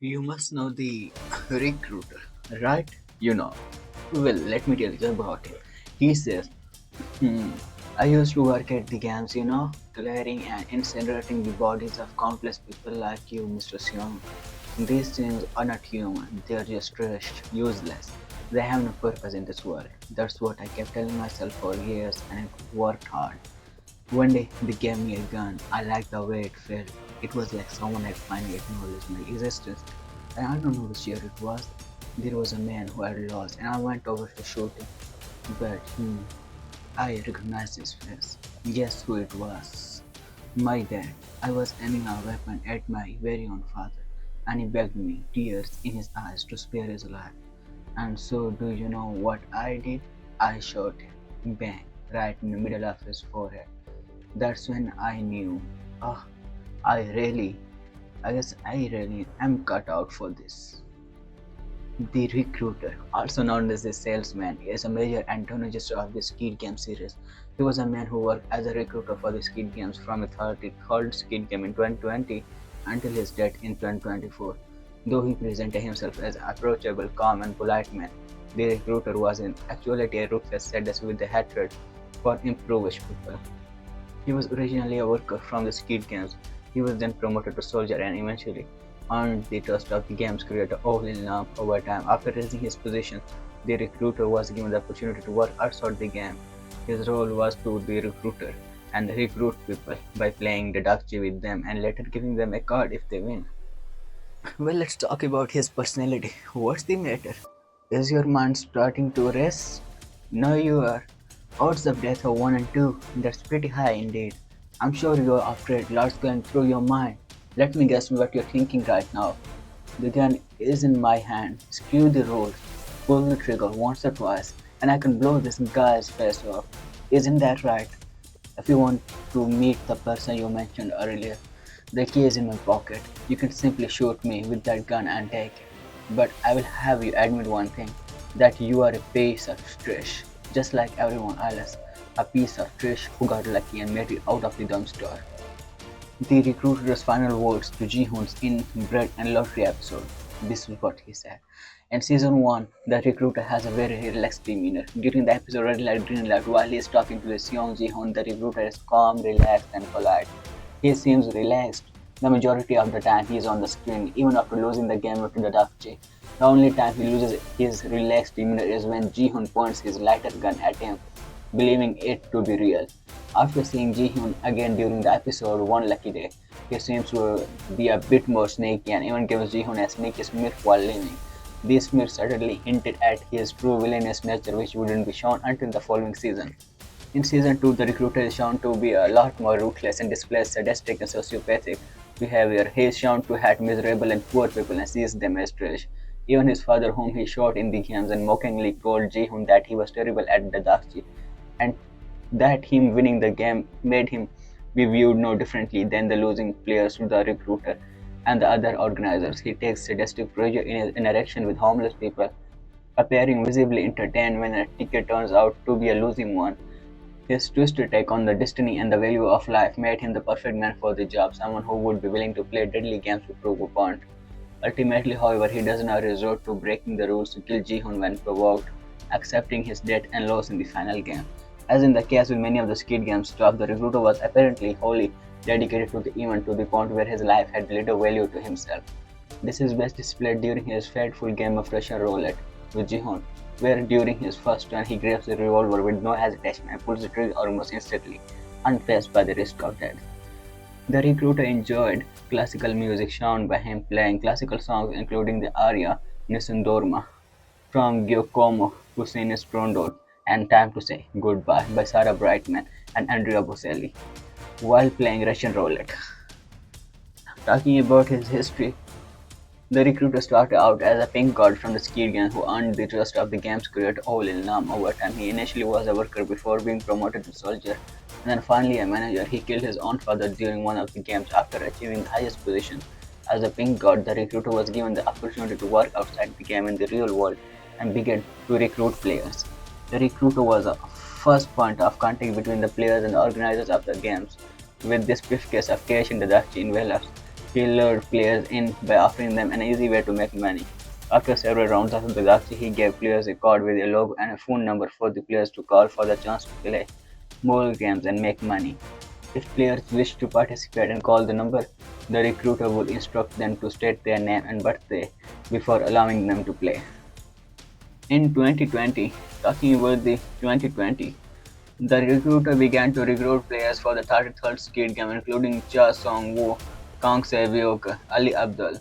You must know the recruiter, right? You know. Well, let me tell you about him. He says, hmm, I used to work at the games, clearing and incinerating the bodies of countless people like you, Mr. Seong. These things are not human, they are just trash, useless. They have no purpose in this world. That's what I kept telling myself for years and I worked hard. One day they gave me a gun. I liked the way it felt. It was like someone had finally acknowledged my existence. And I don't know which year it was. There was a man who had lost and I went over to shoot him. But I recognized his face. Guess who it was? My dad. I was aiming a weapon at my very own father, and he begged me, tears in his eyes, to spare his life. And so, do you know what I did? I shot him. Bang! Right in the middle of his forehead. That's when I knew, oh, I really, I guess I really am cut out for this. The Recruiter, also known as the Salesman, is a major antagonist of the Squid Game series. He was a man who worked as a recruiter for the Squid Games from a third Squid Game in 2020 until his death in 2024. Though he presented himself as an approachable, calm, and polite man, the recruiter was in actuality a ruthless sadist with a hatred for impoverished people. He was originally a worker from the Squid Games. He was then promoted to soldier and eventually earned the trust of the game's creator all in love over time. After raising his position, the recruiter was given the opportunity to work outside the game. His role was to be recruiter and recruit people by playing the deductive with them and later giving them a card if they win. Well, let's talk about his personality. What's the matter? Is your mind starting to race? No, you are. Odds of death of 1 and 2. That's pretty high indeed. I'm sure you're afraid lots going through your mind. Let me guess what you're thinking right now. The gun is in my hand. Screw the rules. Pull the trigger once or twice, and I can blow this guy's face off. Isn't that right? If you want to meet the person you mentioned earlier, the key is in my pocket. You can simply shoot me with that gun and take it. But I will have you admit one thing, that you are a piece of trash, just like everyone else. A piece of trash who got lucky and made it out of the dumpster. The recruiter's final words to Ji-hoon's in Bread and Lottery episode. This is what he said. In season 1, the recruiter has a very relaxed demeanor. During the episode Red Light, Green Light, while he is talking to the Seong Gi-hun, the recruiter is calm, relaxed, and polite. He seems relaxed. The majority of the time he is on the screen, even after losing the game to the Dakji. The only time he loses his relaxed demeanor is when Ji-hun points his lighter gun at him, believing it to be real. After seeing Ji-hyun again during the episode One Lucky Day, he seems to be a bit more snaky and even gives Ji-hyun a sneaky smirk while leaving. This smirk certainly hinted at his true villainous nature, which wouldn't be shown until the following season. In season 2, the recruiter is shown to be a lot more ruthless and displays sadistic and sociopathic behavior. He is shown to hate miserable and poor people and sees them as trash. Even his father, whom he shot in the games and mockingly told Ji-hyun that he was terrible at the Dakji, and that him winning the game made him be viewed no differently than the losing players to the recruiter and the other organizers. He takes sadistic pleasure in his interaction with homeless people, appearing visibly entertained when a ticket turns out to be a losing one. His twisted take on the destiny and the value of life made him the perfect man for the job, someone who would be willing to play deadly games to prove a point. Ultimately, however, he does not resort to breaking the rules to kill Ji-hoon when provoked, accepting his death and loss in the final game. As in the case with many of the Squid Game stuff, the recruiter was apparently wholly dedicated to the event to the point where his life had little value to himself. This is best displayed during his fateful game of Russian roulette with Ji-hoon, where during his first turn he grabs the revolver with no hesitation and pulls the trigger almost instantly, unfazed by the risk of death. The recruiter enjoyed classical music shown by him playing classical songs including the aria Nisindorma from Giacomo Puccini's Turandot and Time to Say Goodbye by Sarah Brightman and Andrea Bocelli while playing Russian roulette. Talking about his history, the recruiter started out as a pink god from the Squid Game who earned the trust of the game's creator All in Lam. Over time, he initially was a worker before being promoted to soldier, and then finally a manager. He killed his own father during one of the games after achieving the highest position. As a pink god, the recruiter was given the opportunity to work outside the game in the real world and began to recruit players. The recruiter was a first point of contact between the players and the organizers of the games. With this briefcase of cash and the Dakchi envelopes, He lured players in by offering them an easy way to make money. After several rounds of Dagakchi, he gave players a card with a logo and a phone number for the players to call for the chance to play more games and make money. If players wish to participate and call the number, the recruiter would instruct them to state their name and birthday before allowing them to play. In 2020, talking about the 2020, the recruiter began to recruit players for the 33rd Squid Game, including Cha Song-woo, Kang Se-byuk, Ali Abdul,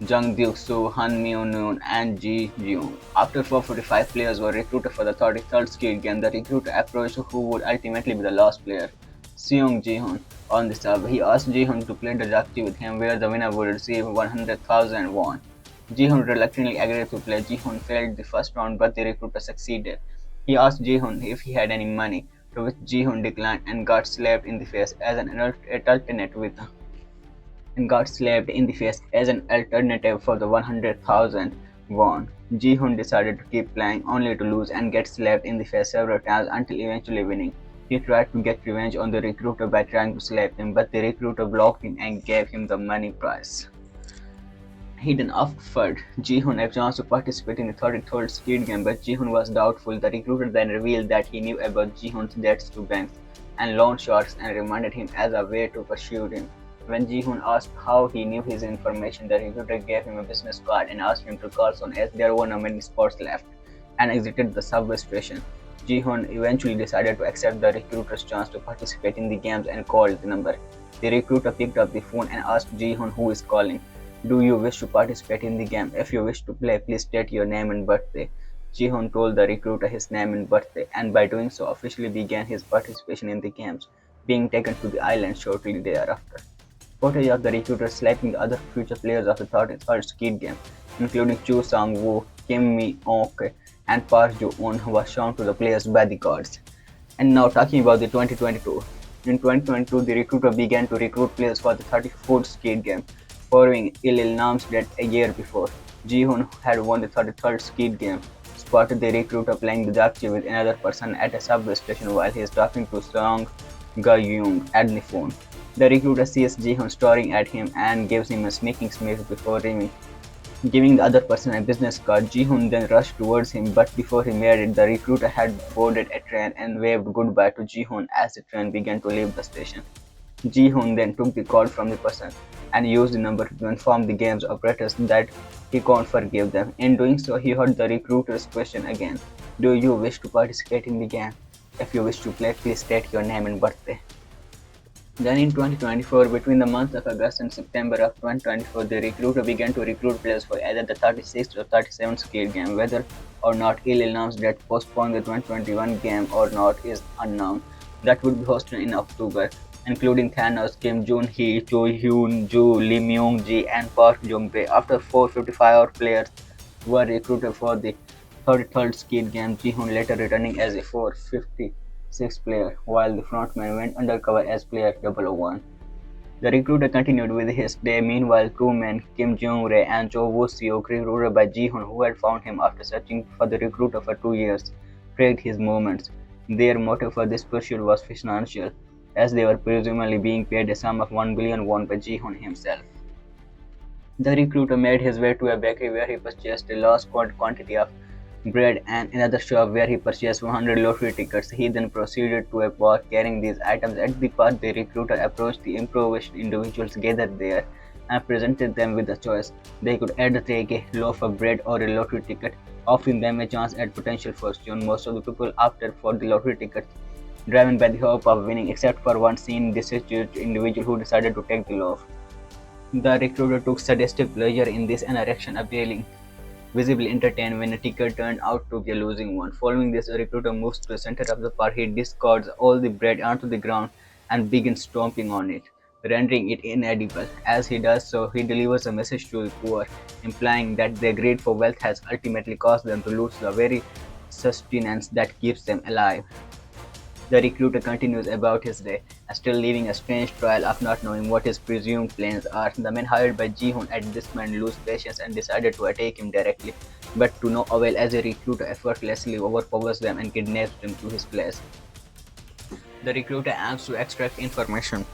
Jung Duke-soo, Han Myung-noon, and Ji-hyun. After 445 players were recruited for the 33rd Squid Game, the recruiter approached who would ultimately be the last player, Seong Gi-hun. On the sub, he asked Ji-hyun to play the Jakti with him, where the winner would receive 100,000 won. Ji-hyun reluctantly agreed to play. Ji-hyun failed the first round, but the recruiter succeeded. He asked Ji-hyun if he had any money, to which Ji-hyun declined and got slapped in the face as an alternative for the 100,000 won. Ji-hyun decided to keep playing only to lose and get slapped in the face several times until eventually winning. He tried to get revenge on the recruiter by trying to slap him, but the recruiter blocked him and gave him the money prize. He then offered Ji-hyun a chance to participate in the 33rd Squid Game, but Ji-hyun was doubtful. The recruiter then revealed that he knew about Ji-hyun's debts to banks and loan sharks and remanded him as a way to pursue him. When Ji-hyun asked how he knew his information, the recruiter gave him a business card and asked him to call soon as there were no many spots left, and exited the subway station. Ji-hyun eventually decided to accept the recruiter's chance to participate in the games and called the number. The recruiter picked up the phone and asked Ji-hyun who is calling. Do you wish to participate in the game? If you wish to play, please state your name and birthday. Ji-hyun told the recruiter his name and birthday, and by doing so officially began his participation in the games, being taken to the island shortly thereafter. Footage of the recruiter slapping the other future players of the 33rd Squid Game, including Chu Sang-woo, Kim Mi-ok, and Park Jo-eun, was shown to the players by the guards. And now talking about the 2022. In 2022, the recruiter began to recruit players for the 34th Squid Game, following Lil Nam's death a year before. Ji-hyun had won the 33rd Squid Game, spotted the recruiter playing the Jakchi with another person at a subway station while he is talking to Seong Gi-hun at the phone. The recruiter sees Ji-hyun staring at him and gives him a sneaking smile before giving the other person a business card. Ji-hyun then rushed towards him, but before he made it, the recruiter had boarded a train and waved goodbye to Ji-hyun as the train began to leave the station. Ji-hyun then took the card from the person and used the number to inform the game's operators that he can't forgive them. In doing so, he heard the recruiter's question again. Do you wish to participate in the game? If you wish to play, please state your name and birthday. Then in 2024, between the months of August and September of 2024, the recruiter began to recruit players for either the 36th or 37th Squid Game. Whether or not Lil Nam's death postponed the 2021 game or not is unknown. That would be hosted in October, including Thanos, Kim Jun-hee, Choi Hyun-joo, Lee Myung-ji, and Park Jung-jae. After 455 players were recruited for the 33rd Squid Game, Ji-hyun later returning as a 456th player, while the frontman went undercover as player 001. The recruiter continued with his day. Meanwhile, two men, Kim Jung-rae and Cho Woo-seok, recruited by Ji-hyun, who had found him after searching for the recruiter for 2 years, tracked his movements. Their motive for this pursuit was financial, as they were presumably being paid a sum of 1 billion won by Ji-hyun himself. The recruiter made his way to a bakery where he purchased a large quantity of bread and another shop where he purchased 100 lottery tickets. He then proceeded to a park carrying these items. At the park, the recruiter approached the improvised individuals gathered there and presented them with a choice. They could either take a loaf of bread or a lottery ticket, offering them a chance at potential fortune. Most of the people opted for the lottery tickets, driven by the hope of winning, except for one seen destitute individual who decided to take the loaf. The recruiter took sadistic pleasure in this interaction, appealing visibly entertained when a ticket turned out to be a losing one. Following this, a recruiter moves to the center of the park. He discards all the bread onto the ground and begins stomping on it, rendering it inedible. As he does so, he delivers a message to the poor, implying that their greed for wealth has ultimately caused them to lose the very sustenance that keeps them alive. The recruiter continues about his day, still leaving a strange trail of not knowing what his presumed plans are. The men hired by Ji-hyun at this point lose patience and decided to attack him directly, but to no avail as a recruiter effortlessly overpowers them and kidnaps them to his place. The recruiter aims to extract information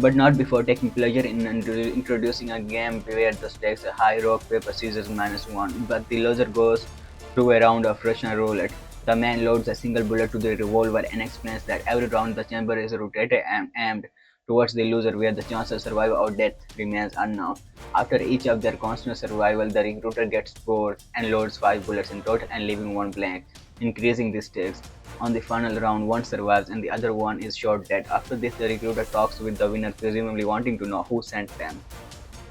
but not before taking pleasure in introducing a game where the stakes are high rock, paper, scissors -1, but the loser goes through a round of Russian roulette. The man loads a single bullet to the revolver and explains that every round the chamber is rotated and aimed towards the loser where the chance of survival or death remains unknown. After each of their constant survival, the recruiter gets bored and loads 5 bullets in total and leaving one blank, increasing the stakes. On the final round, one survives and the other one is shot dead. After this, the recruiter talks with the winner, presumably wanting to know who sent them.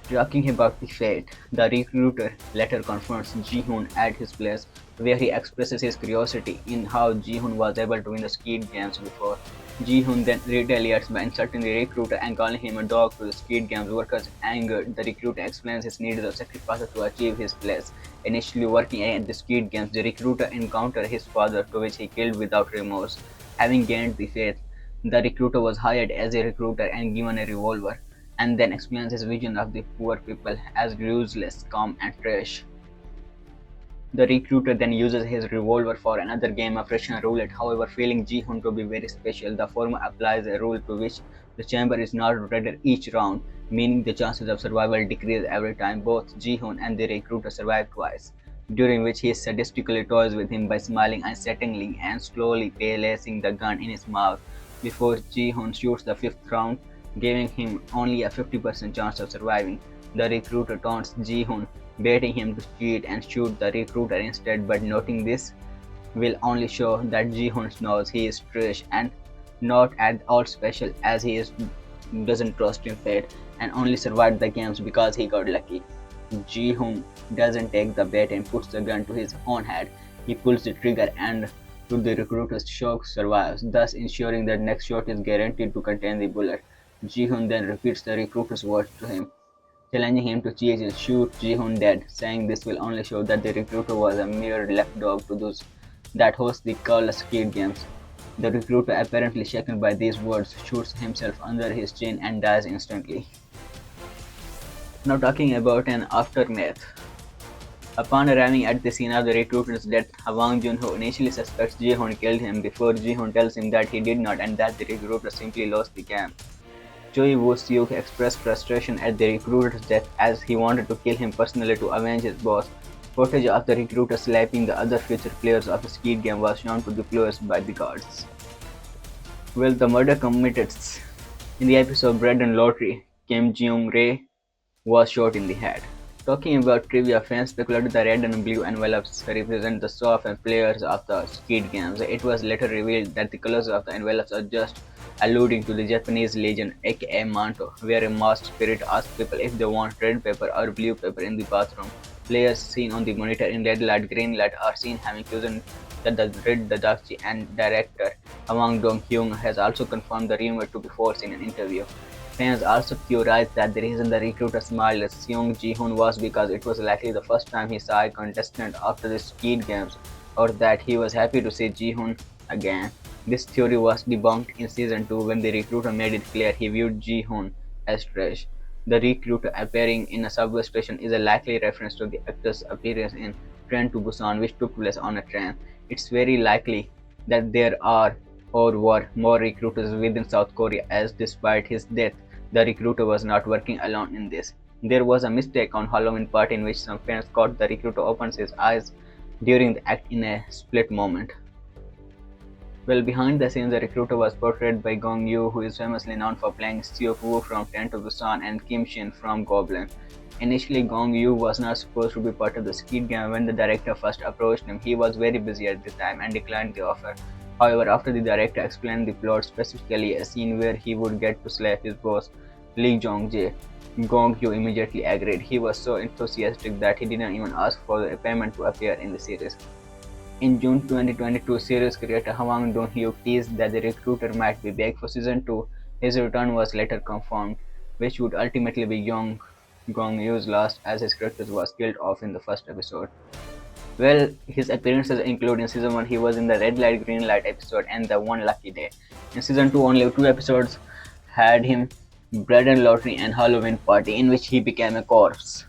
Talking about the fate, the recruiter later confronts Ji-hun at his place, where he expresses his curiosity in how Ji-hun was able to win the Squid Games before. Ji-hun then retaliates by insulting the recruiter and calling him a dog to the Squid Games workers. Angered, the recruiter explains his needs of sacrifice to achieve his place. Initially working at the Squid Games, the recruiter encountered his father, to which he killed without remorse. Having gained the faith, the recruiter was hired as a recruiter and given a revolver, and then explains his vision of the poor people as useless, calm, and trash. The recruiter then uses his revolver for another game of Russian roulette. However, feeling Ji-hun to be very special, the former applies a rule to which the chamber is not rotated each round, meaning the chances of survival decrease every time both Ji-hun and the recruiter survive twice, during which he sadistically toys with him by smiling unsettlingly and slowly placing the gun in his mouth before Ji-hun shoots the fifth round, giving him only a 50% chance of surviving. The recruiter taunts Ji-hun, baiting him to cheat and shoot the recruiter instead, but noting this will only show that Ji-hun knows he is trash and not at all special, as doesn't trust in fate and only survived the games because he got lucky. Ji-hun doesn't take the bait and puts the gun to his own head. He pulls the trigger and to the recruiter's shock survives, thus ensuring that next shot is guaranteed to contain the bullet. Ji-hun then repeats the recruiter's words to him, challenging him to cheat and shoot Ji-hun dead, saying this will only show that the recruiter was a mere lapdog to those that host the call Squid Games. The recruiter, apparently shaken by these words, shoots himself under his chin and dies instantly. Now talking about an aftermath. Upon arriving at the scene of the recruiter's death, Hwang Jun-ho initially suspects Ji-hun killed him before Ji-hun tells him that he did not and that the recruiter simply lost the game. Choi Woo-seok expressed frustration at the recruiter's death as he wanted to kill him personally to avenge his boss. Footage of the recruiter slapping the other future players of the Squid Game was shown to the players by the guards. Well, the murder committed in the episode Bread and Lottery, Kim Jung-rae was shot in the head. Talking about trivia, fans speculated the red and blue envelopes represent the staff and players of the Squid Games. It was later revealed that the colors of the envelopes are just alluding to the Japanese legend aka Manto, where a masked spirit asks people if they want red paper or blue paper in the bathroom. Players seen on the monitor in red light, green light are seen having chosen the red Dadachi, and director Hwang Dong-hyun has also confirmed the rumor to be false in an interview. Fans also theorized that the reason the recruiter smiled at Seong Gi-hun was because it was likely the first time he saw a contestant after the Squid Games, or that he was happy to see Ji-hun again. This theory was debunked in season 2 when the recruiter made it clear he viewed Ji-hun as trash. The recruiter appearing in a subway station is a likely reference to the actor's appearance in Train to Busan, which took place on a train. It's very likely that there are or were more recruiters within South Korea, as despite his death, the recruiter was not working alone in this. There was a mistake on Halloween party in which some fans caught the recruiter opens his eyes during the act in a split moment. Well, behind the scenes, the recruiter was portrayed by Gong-yoo, who is famously known for playing Seok-woo from Train to Busan and Kim Shin from Goblin. Initially, Gong-yoo was not supposed to be part of the Squid Game. When the director first approached him, he was very busy at the time and declined the offer. However, after the director explained the plot, specifically a scene where he would get to slap his boss, Lee Jung-jae, Gong-yoo immediately agreed. He was so enthusiastic that he didn't even ask for a payment to appear in the series. In June 2022, series creator Hwang Dong-hyuk teased that the recruiter might be back for season 2. His return was later confirmed, which would ultimately be Gong-yoo's last, as his character was killed off in the first episode. Well, his appearances include in season 1 he was in the Red Light Green Light episode and the One Lucky Day. In season 2 only 2 episodes had him, Bread and Lottery and Halloween Party, in which he became a corpse.